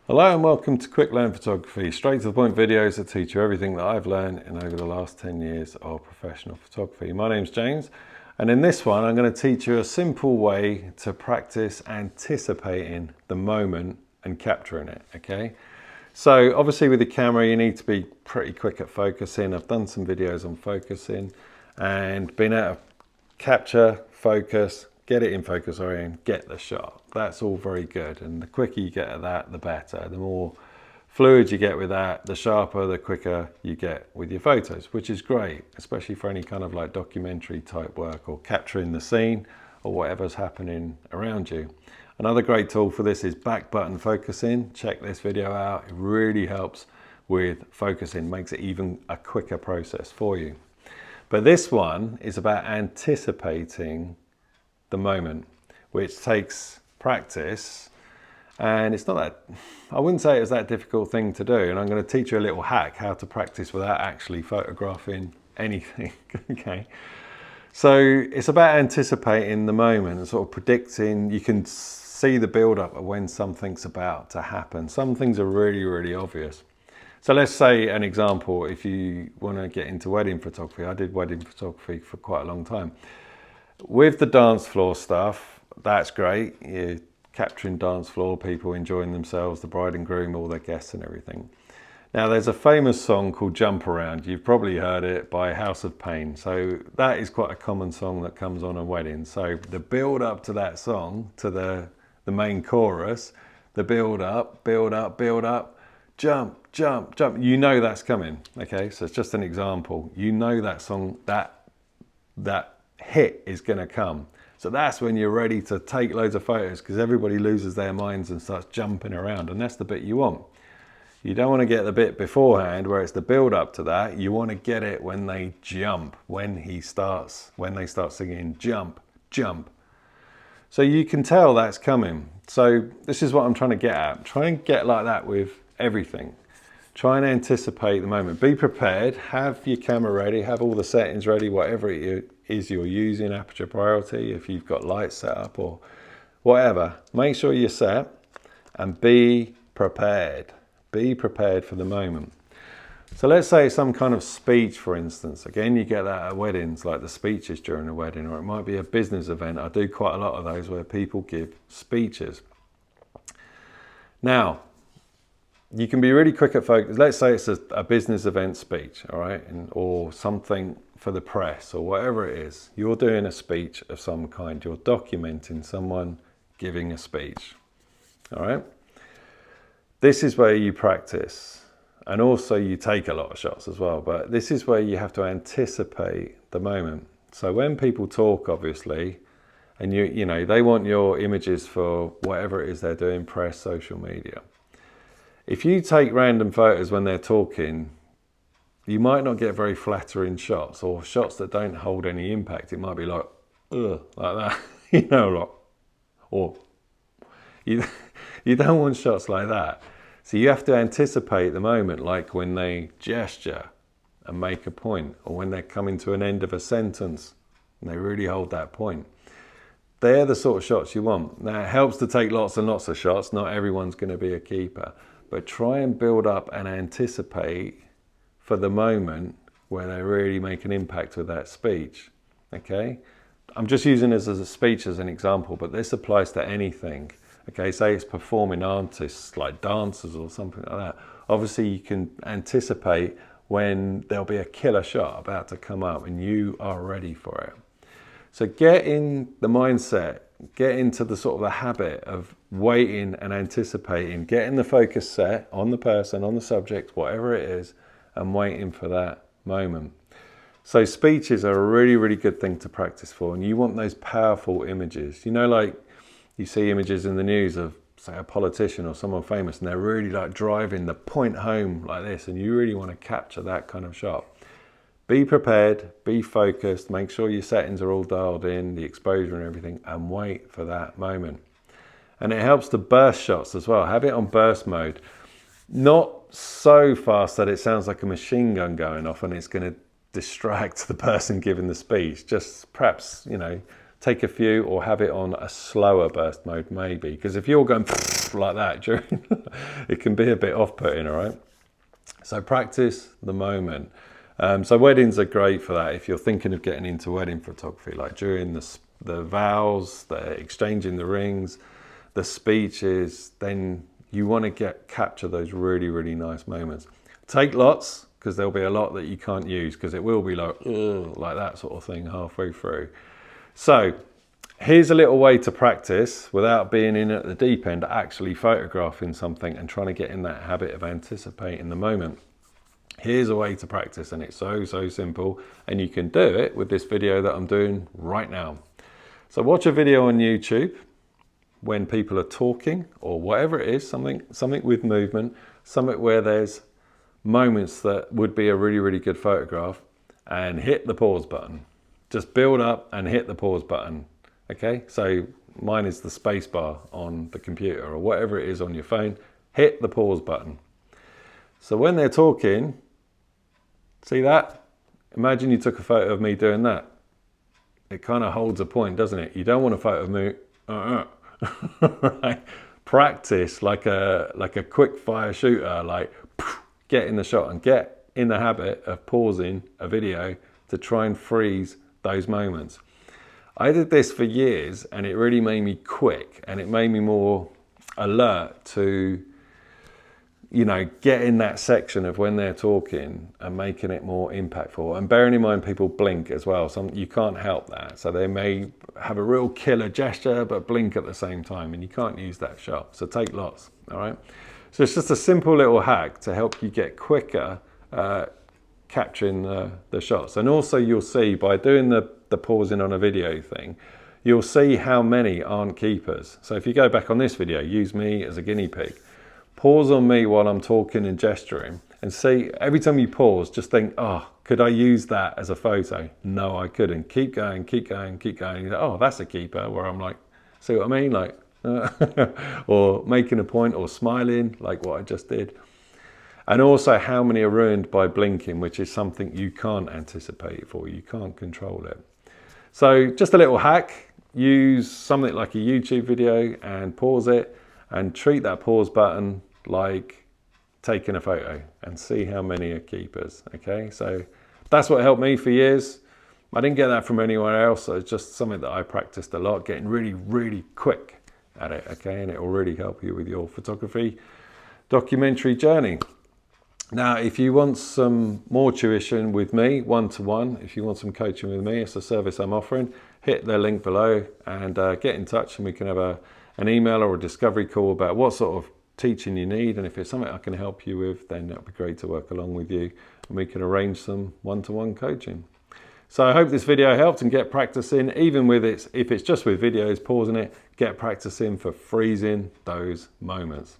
Hello and welcome to Quick Learn Photography, straight to the point videos that teach you everything that I've learned in over the last 10 years of professional photography. My name's James, and in this one I'm going to teach you a simple way to practice anticipating the moment and capturing it, okay? So obviously with the camera you need to be pretty quick at focusing. I've done some videos on focusing and being able to capture, focus, get it in focus, and get the shot. That's all very good, and the quicker you get at that, the better. The more fluid you get with that, the sharper, the quicker you get with your photos, which is great, especially for any kind of like documentary type work or capturing the scene or whatever's happening around you. Another great tool for this is back button focusing. Check this video out. It really helps with focusing, makes it even a quicker process for you. But this one is about anticipating the moment, which takes practice, and it's not that, I wouldn't say it's that difficult thing to do, and I'm going to teach you a little hack how to practice without actually photographing anything. Okay, so it's about anticipating the moment and sort of predicting. You can see the build up of when something's about to happen. Some things are really obvious. So let's say an example, if you want to get into wedding photography. I did wedding photography for quite a long time. With the dance floor stuff, that's great. You're capturing dance floor, people enjoying themselves, the bride and groom, all their guests and everything. Now there's a famous song called Jump Around. You've probably heard it, by House of Pain. So that is quite a common song that comes on a wedding. So the build up to that song, to the main chorus, the build up, jump, jump, jump. You know that's coming, okay? So it's just an example. You know that song, that hit is going to come. So that's when you're ready to take loads of photos, because everybody loses their minds and starts jumping around, and that's the bit you want. You don't want to get the bit beforehand where it's the build up to that. You want to get it when they jump, when they start singing jump, jump. So you can tell that's coming. So this is what I'm trying to get at. Try and get like that with everything. Try and anticipate the moment. Be prepared, have your camera ready, have all the settings ready, whatever it is you're using, aperture priority, if you've got lights set up or whatever. Make sure you're set and be prepared. Be prepared for the moment. So let's say some kind of speech, for instance. Again, you get that at weddings, like the speeches during a wedding, or it might be a business event. I do quite a lot of those where people give speeches. Now, you can be really quick at focus. Let's say it's a business event speech, all right, or something for the press or whatever it is. You're doing a speech of some kind. You're documenting someone giving a speech, all right? This is where you practice, and also you take a lot of shots as well, but this is where you have to anticipate the moment. So when people talk, obviously, and you know, they want your images for whatever it is they're doing, press, social media. If you take random photos when they're talking, you might not get very flattering shots, or shots that don't hold any impact. It might be like, ugh, like that, you know, like, or you don't want shots like that. So you have to anticipate the moment, like when they gesture and make a point, or when they're coming to an end of a sentence and they really hold that point. They're the sort of shots you want. Now it helps to take lots and lots of shots. Not everyone's going to be a keeper. But try and build up and anticipate for the moment where they really make an impact with that speech, okay? I'm just using this as a speech as an example, but this applies to anything, okay? Say it's performing artists, like dancers or something like that. Obviously, you can anticipate when there'll be a killer shot about to come up and you are ready for it. So get in the mindset, get into the sort of the habit of waiting and anticipating, getting the focus set on the person, on the subject, whatever it is, and waiting for that moment. So speeches are a really good thing to practice for, and you want those powerful images. You know, like you see images in the news of, say, a politician or someone famous, and they're really like driving the point home like this, and you really want to capture that kind of shot. Be prepared, be focused, make sure your settings are all dialed in, the exposure and everything, and wait for that moment. And it helps to burst shots as well. Have it on burst mode. Not so fast that it sounds like a machine gun going off and it's going to distract the person giving the speech. Just perhaps, you know, take a few, or have it on a slower burst mode maybe. Because if you're going like that during It can be a bit off-putting, all right? So practice the moment. So weddings are great for that. If you're thinking of getting into wedding photography, like during the vows, the exchanging the rings, the speeches, then you want to capture those really, really nice moments. Take lots, because there'll be a lot that you can't use, because it will be like that sort of thing halfway through. So here's a little way to practice without being in at the deep end, actually photographing something and trying to get in that habit of anticipating the moment. Here's a way to practice, and it's so simple, and you can do it with this video that I'm doing right now. So watch a video on YouTube when people are talking, or whatever it is, something with movement, something where there's moments that would be a really, really good photograph, and hit the pause button. Just build up and hit the pause button. Okay, so mine is the space bar on the computer, or whatever it is on your phone. Hit the pause button. So when they're talking, see that? Imagine you took a photo of me doing that. It kind of holds a point, doesn't it? You don't want a photo of me. Right? Practice like a quick fire shooter, like get in the shot and get in the habit of pausing a video to try and freeze those moments. I did this for years, and it really made me quick, and it made me more alert to, you know, get in that section of when they're talking and making it more impactful. And bearing in mind, people blink as well. You can't help that. So they may have a real killer gesture, but blink at the same time, and you can't use that shot. So take lots, all right? So it's just a simple little hack to help you get quicker capturing the shots. And also you'll see by doing the pausing on a video thing, you'll see how many aren't keepers. So if you go back on this video, use me as a guinea pig. Pause on me while I'm talking and gesturing, and see, every time you pause, just think, oh, could I use that as a photo? No, I couldn't. Keep going, keep going, keep going. You're like, oh, that's a keeper, where I'm like, see what I mean? Like, or making a point, or smiling, like what I just did. And also how many are ruined by blinking, which is something you can't anticipate for, you can't control it. So just a little hack, use something like a YouTube video and pause it, and treat that pause button like taking a photo, and see how many are keepers. Okay, so that's what helped me for years. I didn't get that from anywhere else, so it's just something that I practiced a lot, getting really, really quick at it, okay, and it will really help you with your photography documentary journey. Now, if you want some more tuition with me, one-to-one, if you want some coaching with me, it's a service I'm offering, hit the link below and get in touch, and we can have an email or a discovery call about what sort of teaching you need, and if it's something I can help you with, then it'll be great to work along with you, and we can arrange some one-to-one coaching. So I hope this video helped, and get practicing, even with it, if it's just with videos, pausing it, get practicing for freezing those moments.